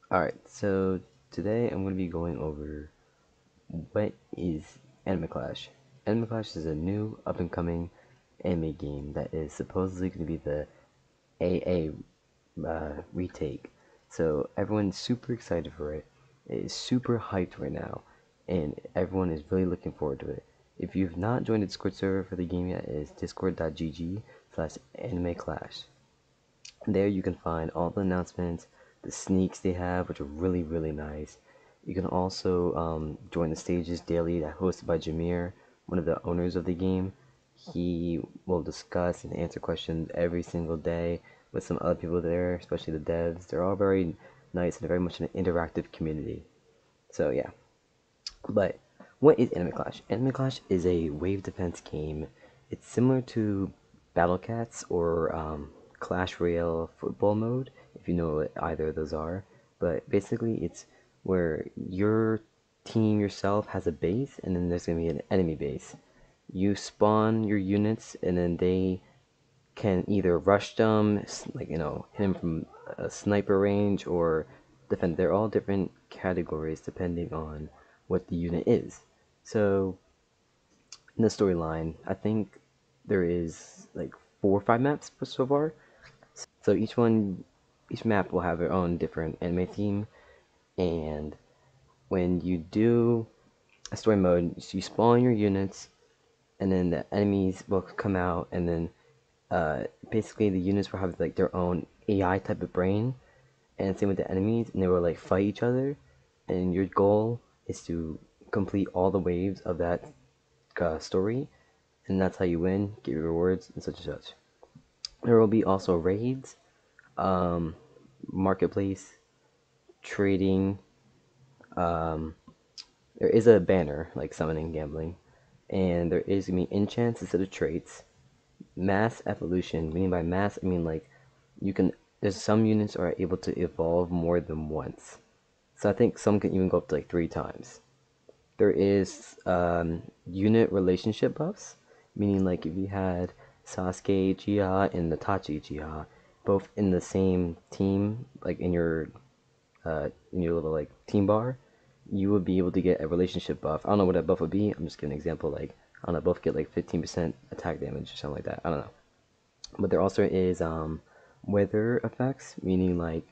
Alright, so today I'm going to be going over what is Anime Clash. Anime Clash is a new up-and-coming anime game that is supposedly going to be the AA retake. So everyone's super excited for it. It is super hyped right now, and everyone is really looking forward to it. If you've not joined the Discord server for the game yet, it is discord.gg/animeclash. There you can find all the announcements, the sneaks they have, which are really, really nice. You can also join the stages daily that hosted by Jameer, one of the owners of the game. He will discuss and answer questions every single day with some other people there, especially the devs. They're all very nice and very much an interactive community. So yeah. But what is Anime Clash? Anime Clash is a wave defense game. It's similar to Battle Cats or Clash Royale football mode, if you know what either of those are. But basically, it's where your team yourself has a base, and then there's gonna be an enemy base. You spawn your units, and then they can either rush them, like hit them from a sniper range, or defend. They're all different categories depending on what the unit is. So in the storyline, I think there is like 4 or 5 maps so far. So each map will have their own different anime theme, and when you do a story mode, you spawn your units, and then the enemies will come out, and then basically the units will have like their own AI type of brain, and same with the enemies, and they will like fight each other, and your goal is to complete all the waves of that story, and that's how you win, get your rewards, and such and such. There will be also raids, um, marketplace, trading. Um, there is a banner like summoning, gambling, and there is gonna be enchants instead of traits. Mass evolution, meaning by mass, I mean like you can. There's some units are able to evolve more than once. So I think some can even go up to like 3 times. There is unit relationship buffs, meaning like if you had Sasuke Uchiha and Natachi Uchiha both in the same team, like in your little like team bar, you would be able to get a relationship buff. I don't know what that buff would be. I'm just giving an example. Like I don't know, both get like 15% attack damage or something like that. I don't know. But there also is weather effects, meaning like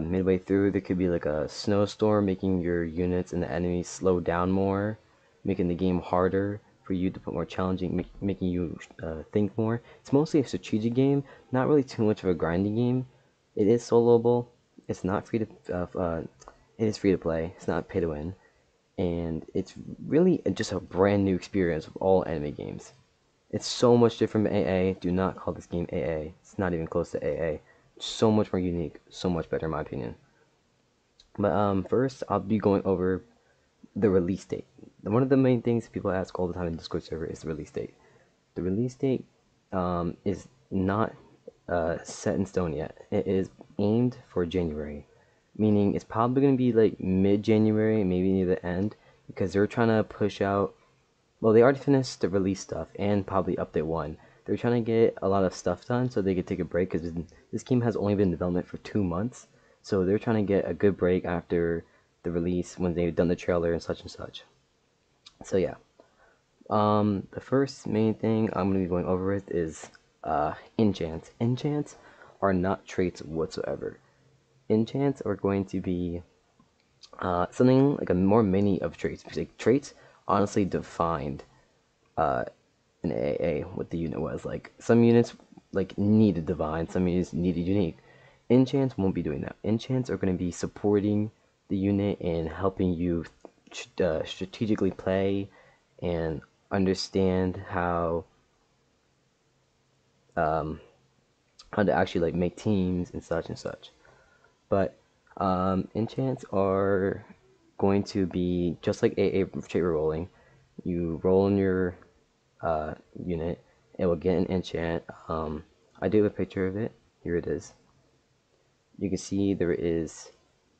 midway through, there could be like a snowstorm, making your units and the enemies slow down more, making the game harder for you to put more challenging, making you think more. It's mostly a strategic game, not really too much of a grinding game. It is soloable. It's not free to. It is free to play. It's not pay to win, and it's really just a brand new experience of all anime games. It's so much different from AA. Do not call this game AA. It's not even close to AA. So much more unique, so much better in my opinion. But first I'll be going over the release date. One of the main things people ask all the time in the Discord server is the release date. The release date is not set in stone yet. It is aimed for January, meaning it's probably going to be like mid-January, maybe near the end, because they're trying to push out. Well, they already finished the release stuff and probably update one. They're trying to get a lot of stuff done so they could take a break because this game has only been in development for 2 months. So they're trying to get a good break after the release when they've done the trailer and such and such. So yeah, the first main thing I'm gonna be going over with is enchants. Enchants are not traits whatsoever. Enchants are going to be something like a more mini of traits. Because like, traits honestly defined in AA what the unit was. Like some units like needed divine, some units needed unique. Enchants won't be doing that. Enchants are going to be supporting the unit and helping you strategically play and understand um, how to actually like make teams and such and such. But enchants are going to be just like AA trait rolling. You roll in your unit, it will get an enchant. I do have a picture of it. Here it is. You can see there is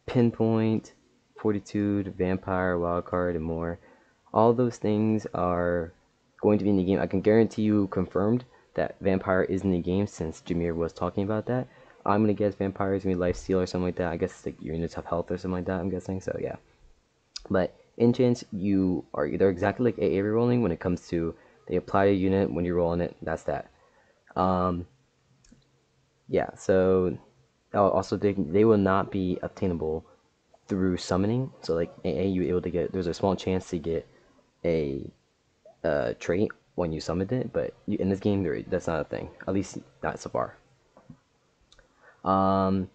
pinpoint, fortitude, vampire, wildcard, and more. All those things are going to be in the game. I can guarantee you confirmed that vampire is in the game since Jameer was talking about that. I'm gonna guess vampires gonna be lifesteal or something like that. I guess like your units have health or something like that. I'm guessing. So yeah. But enchants, you are either exactly like AA rerolling when it comes to they apply a unit when you're rolling it. That's that. Um, yeah. So also they will not be obtainable through summoning. So like AA, you able to get there's a small chance to get a trait when you summoned it, but in this game that's not a thing. At least not so far. Um,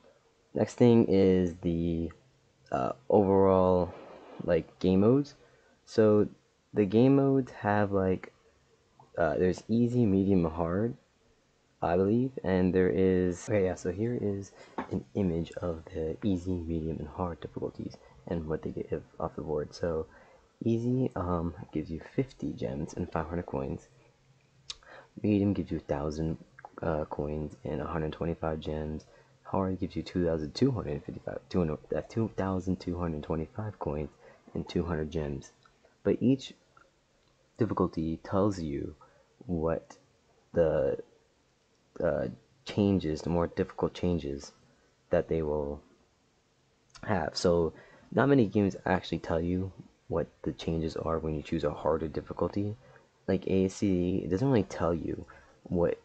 Next thing is the overall like game modes. So the game modes have like there's easy, medium, and hard, I believe, and there is okay. Yeah, so here is an image of the easy, medium, and hard difficulties and what they give off the board. So easy gives you 50 gems and 500 coins. Medium gives you 1,000 coins and 125 gems. Hard gives you 2,225 coins and 200 gems. But each difficulty tells you what the uh, changes, the more difficult changes that they will have. So not many games actually tell you what the changes are when you choose a harder difficulty. Like ASCD, it doesn't really tell you what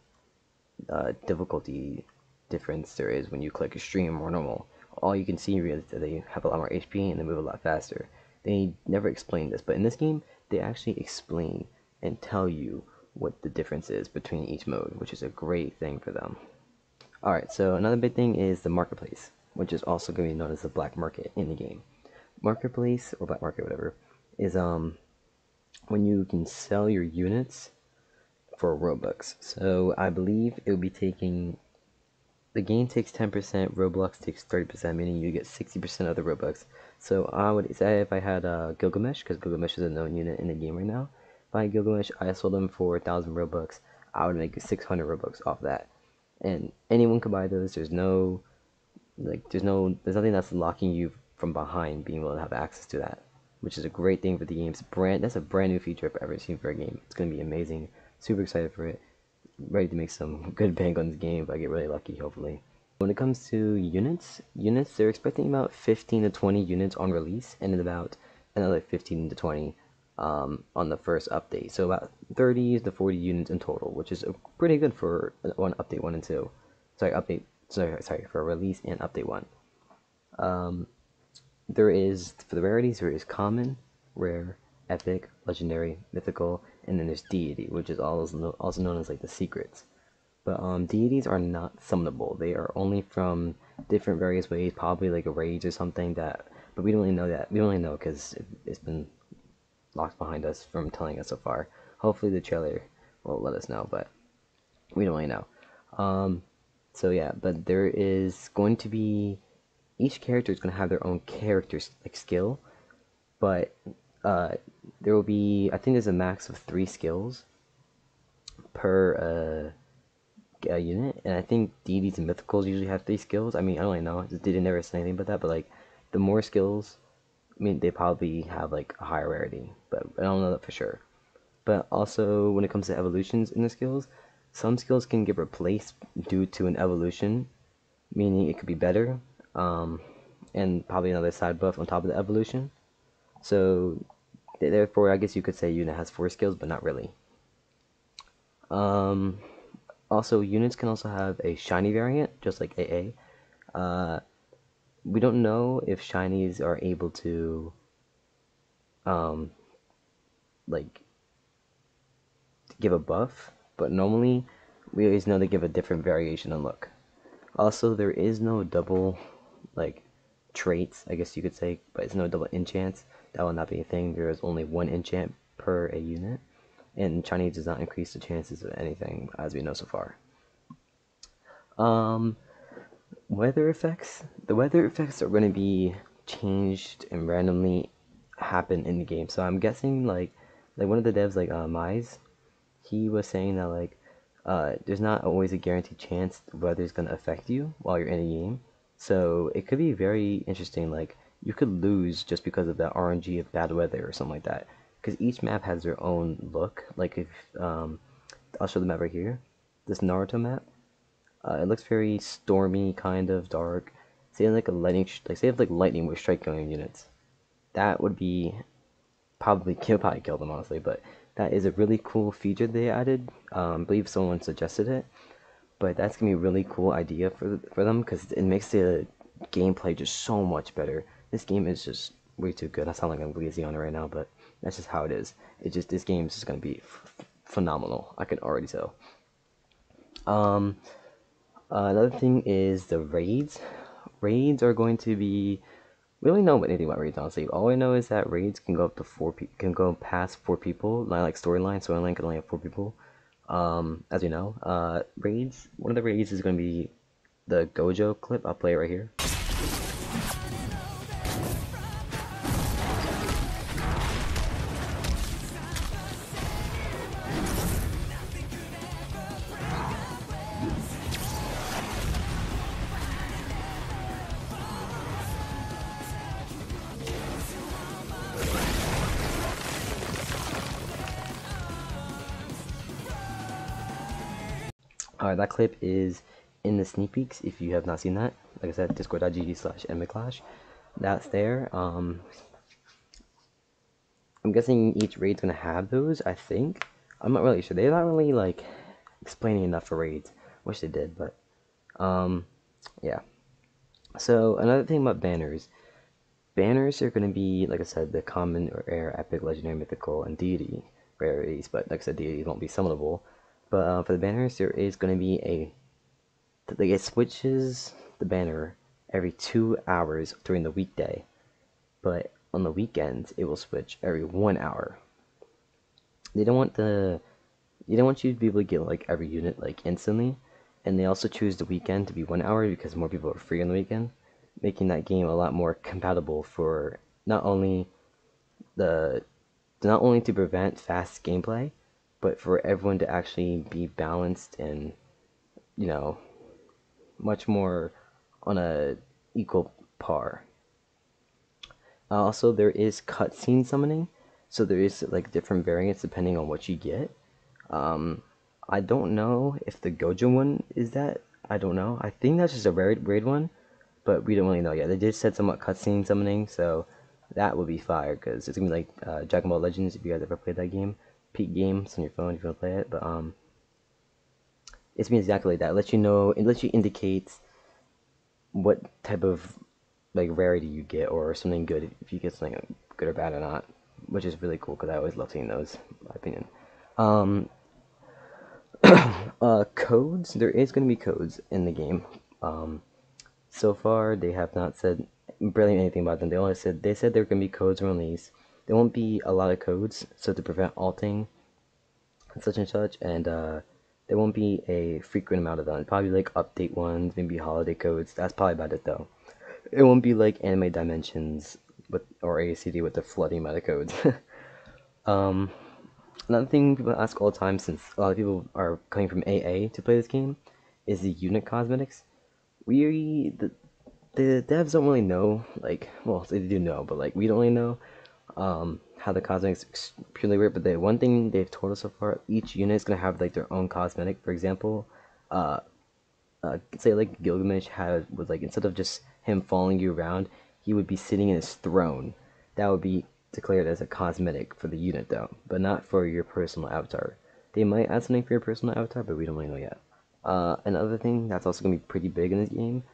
difficulty difference there is when you click extreme or normal. All you can see really is that they have a lot more HP and they move a lot faster. They never explain this, but in this game, they actually explain and tell you what the difference is between each mode, which is a great thing for them. Alright, so another big thing is the marketplace, which is also going to be known as the black market in the game. Marketplace, or black market, whatever, is when you can sell your units for Robux. So I believe it will be taking the game takes 10%, Roblox takes 30%, meaning you get 60% of the Robux. So I would say if I had Gilgamesh, because Gilgamesh is a known unit in the game right now, if I had Gilgamesh, I sold them for 1,000 Robux, I would make 600 Robux off that. And anyone can buy those. There's nothing that's locking you from behind being able to have access to that, which is a great thing for the game's brand. That's a brand new feature I've ever seen for a game. It's gonna be amazing. Super excited for it. Ready to make some good bank on this game if I get really lucky, hopefully. When it comes to units, they're expecting about 15 to 20 units on release, and then about another 15 to 20 on the first update. So about 30 to 40 units in total, which is pretty good for one update 1 and 2. Sorry, for release and update 1. There is, for the rarities, there is common, rare, epic, legendary, mythical, and then there's deity, which is also known as like the secrets. But deities are not summonable. They are only from different various ways, probably like a rage or something that. But we don't really know that. We don't really know because it's been locked behind us from telling us so far. Hopefully the trailer will let us know, but we don't really know. So yeah, but there is going to be each character is going to have their own character like skill, but uh, there will be I think there's a max of 3 skills per unit, and I think deities and mythicals usually have 3 skills. I mean, I don't really know. They didn't never say anything about that, but like the more skills, I mean, they probably have like a higher rarity, but I don't know that for sure. But also, when it comes to evolutions in the skills, some skills can get replaced due to an evolution, meaning it could be better, and probably another side buff on top of the evolution. So, therefore, I guess you could say unit has 4 skills, but not really. Also, units can also have a shiny variant, just like AA. We don't know if shinies are able to, like, give a buff, but normally we always know they give a different variation and look. Also, there is no double, like, traits, I guess you could say, but it's no double enchants. That will not be a thing. There is only 1 enchant per a unit, and Chinese does not increase the chances of anything, as we know so far. Um, Weather effects. The weather effects are going to be changed and randomly happen in the game. So I'm guessing like one of the devs like Mize, he was saying that like there's not always a guaranteed chance the weather's gonna affect you while you're in a game. So it could be very interesting. Like you could lose just because of that RNG of bad weather or something like that. Because each map has their own look. Like if I'll show the map right here. This Naruto map. It looks very stormy, kind of dark. Say like a lightning, like say if like lightning was striking on units, that would be probably kill them honestly. But that is a really cool feature they added. I believe someone suggested it, but that's gonna be a really cool idea for them because it makes the gameplay just so much better. This game is just way too good. I sound like I'm lazy on it right now, but that's just how it is. It just this game is just gonna be phenomenal. I can already tell. Um, Another thing is the raids. Raids are going to be. We don't know anything about raids honestly. All I know is that raids can go up to can go past 4 people. Not like storyline can only have 4 people. As you know, raids. One of the raids is going to be the Gojo clip. I'll play it right here. That clip is in the sneak peeks. If you have not seen that, like I said, discord.gg/mclash. That's there. I'm guessing each raid's gonna have those. I think. I'm not really sure. They're not really like explaining enough for raids. Wish they did, but yeah. So another thing about banners. Banners are gonna be, like I said, the common or rare, epic, legendary, mythical, and deity rarities. But like I said, deities won't be summonable. But for the banners, there is gonna be like it switches the banner every 2 hours during the weekday, but on the weekends it will switch every 1 hour. They don't want the they don't want you to be able to get like every unit like instantly, and they also choose the weekend to be 1 hour because more people are free on the weekend, making that game a lot more compatible for not only the not only to prevent fast gameplay, but for everyone to actually be balanced and you know much more on a equal par. Also, there is cutscene summoning, so there is like different variants depending on what you get. Um, I don't know if the Gojo one is that. I don't know. I think that's just a raid one, but we don't really know yet. They did said somewhat cutscene summoning, so that would be fire because it's gonna be like Dragon Ball Legends if you guys ever played that game. Peak games on your phone if you wanna play it, but it's gonna be exactly like that. It lets you know. It lets you indicate what type of like rarity you get or something good if you get something good or bad or not, which is really cool because I always love seeing those. In my opinion. Um, Codes. There is going to be codes in the game. So far they have not said barely anything about them. They said there are going to be codes released. There won't be a lot of codes, so to prevent alting and such, and there won't be a frequent amount of them. Probably like update ones, maybe holiday codes. That's probably about it though. It won't be like Anime Dimensions with or ACD with the flooding amount of codes. um, Another thing people ask all the time, since a lot of people are coming from AA to play this game, is the unit cosmetics. The devs don't really know, like, well, they do know, but like we don't really know how the cosmetics purely work. But the one thing they've told us so far, each unit is gonna have like their own cosmetic. For example, uh, say like Gilgamesh had was like instead of just him following you around, he would be sitting in his throne. That would be declared as a cosmetic for the unit though, but not for your personal avatar. They might add something for your personal avatar, but we don't really know yet. Another thing that's also gonna be pretty big in this game.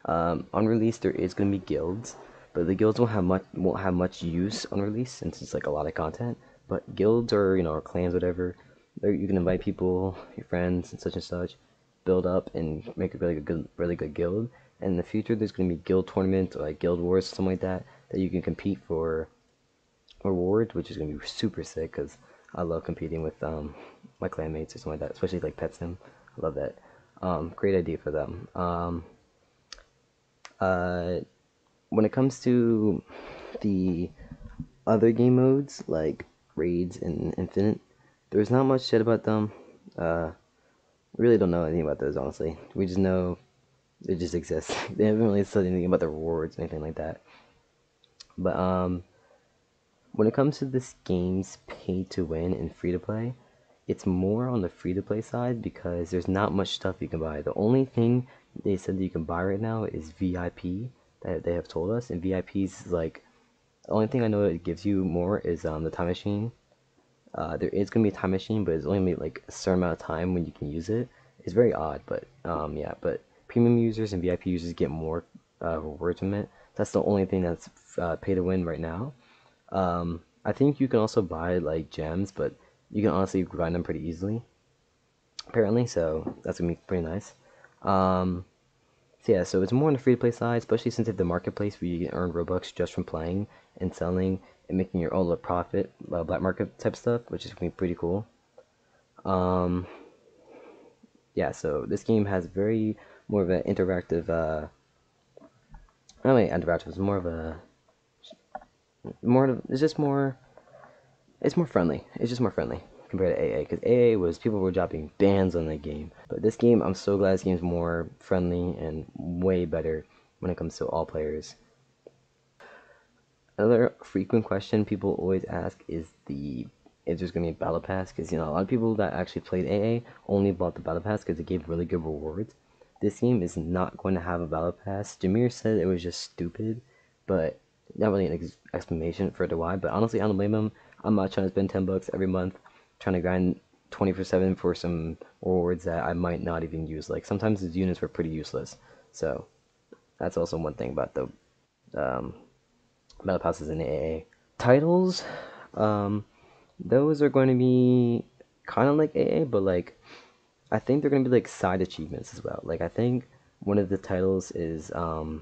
On release, there is gonna be guilds, but the guilds won't have much use on release since it's like a lot of content. But guilds or or clans, whatever, you can invite people, your friends, and such, build up and make a really good guild. And in the future, there's gonna be guild tournaments or like guild wars, something like that, that you can compete for rewards, which is gonna be super sick because I love competing with my clanmates or something like that, especially like Pet Sim. I love that. Great idea for them. Uh, when it comes to the other game modes like raids and infinite, there's not much said about them. Really don't know anything about those honestly. We just know they just exist. They haven't really said anything about the rewards or anything like that. But when it comes to this game's pay to win and free to play, it's more on the free-to-play side because there's not much stuff you can buy. The only thing they said that you can buy right now is VIP that they have told us, and VIPs is like the only thing I know that it gives you more is the time machine. There is gonna be a time machine, but it's only gonna be like a certain amount of time when you can use it. It's very odd, but yeah. But premium users and VIP users get more rewards from it. That's the only thing that's pay to win right now. I think you can also buy like gems, but you can honestly grind them pretty easily, apparently. So that's gonna be pretty nice. Um, so yeah, so it's more on the free to play side, especially since they have the marketplace where you can earn Robux just from playing and selling and making your own little profit, black market type stuff, which is gonna be pretty cool. Um, yeah, so this game has very more of an interactive, not really interactive, it's more of a, it's just more, it's more friendly. It's just more friendly compared to AA, because AA was, people were dropping bans on that game. But this game, I'm so glad this game's more friendly and way better when it comes to all players. Another frequent question people always ask is there's gonna be a battle pass? Because a lot of people that actually played AA only bought the battle pass because it gave really good rewards. This game is not going to have a battle pass. Jameer said it was just stupid, but not really an explanation for the why. But honestly, I don't blame him. I'm not trying to spend $10 every month trying to grind 24/7 for some rewards that I might not even use. Like sometimes these units were pretty useless. So that's also one thing about the um, battle passes in AA. Titles, um, those are going to be kind of like AA, but like I think they're going to be like side achievements as well. Like I think one of the titles is a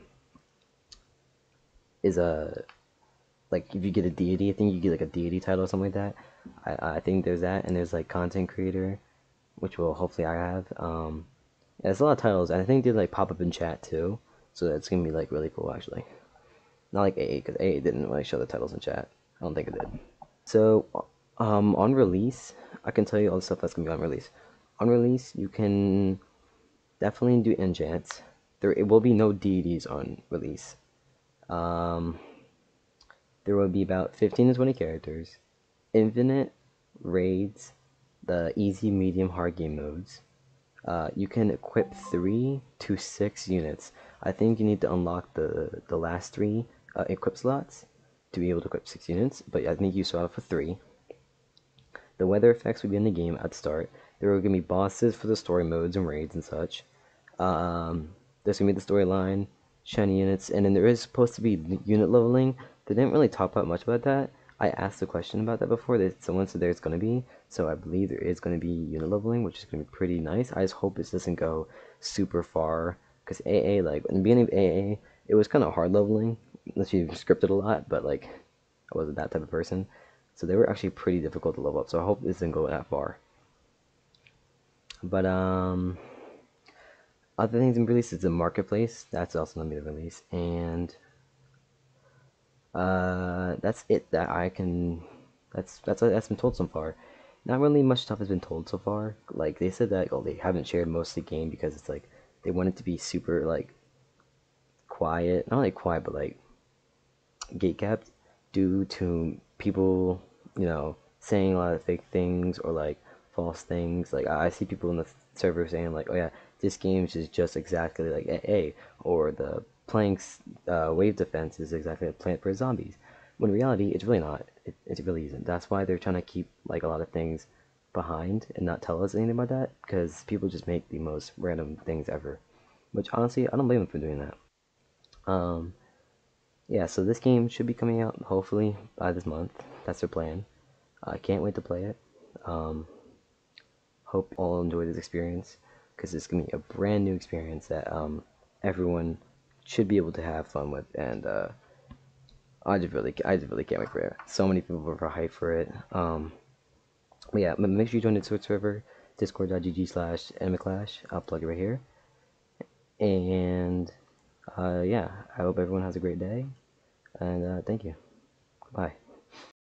like if you get a deity, I think you get like a deity title or something like that. I think there's that, and there's like content creator, which will hopefully I have. Yeah, there's a lot of titles, and I think they like pop up in chat too, so that's gonna be like really cool actually. Not like AA, because AA didn't really show the titles in chat. I don't think it did. So, on release, I can tell you all the stuff that's gonna be on release. On release, you can definitely do enchants. There will be no deities on release. Um, there will be about 15 to 20 characters, infinite raids, the easy, medium, hard game modes. You can equip 3 to 6 units. I think you need to unlock the last three equip slots to be able to equip 6 units, but I think you start off with 3. The weather effects will be in the game at the start. There are going to be bosses for the story modes and raids and such. There's going to be the storyline, shiny units, and then there is supposed to be unit leveling. They didn't really talk about much about that. I asked a question about that before. That someone said there's going to be, so I believe there is going to be unit leveling, which is going to be pretty nice. I just hope this doesn't go super far, because AA, like in the beginning of AA, it was kind of hard leveling unless you scripted a lot, but like I wasn't that type of person. So they were actually pretty difficult to level up. So I hope this doesn't go that far. But other things in release is the marketplace. That's also gonna be the release, and that's it that I can. That's been told so far. Not really much stuff has been told so far. Like they said that they haven't shared most of the game because it's like they want it to be super like quiet, not like quiet, but like gatekept due to people, saying a lot of fake things or like false things. Like I see people in the server saying like, "Oh yeah, this game is just exactly like AA," or the Plank's wave defense is exactly like Plant vs Zombies. When in reality, it's really not. It really isn't. That's why they're trying to keep like a lot of things behind and not tell us anything about that because people just make the most random things ever. Which honestly, I don't blame them for doing that. Um, yeah, so this game should be coming out hopefully by this month. That's their plan. I can't wait to play it. Um, hope all enjoy this experience because it's gonna be a brand new experience that everyone should be able to have fun with, and I just really can't wait for it. So many people were hyped for it. But yeah, make sure you join the Twitch server, discord.gg/animeclash. I'll plug it right here. And yeah, I hope everyone has a great day. And thank you. Bye.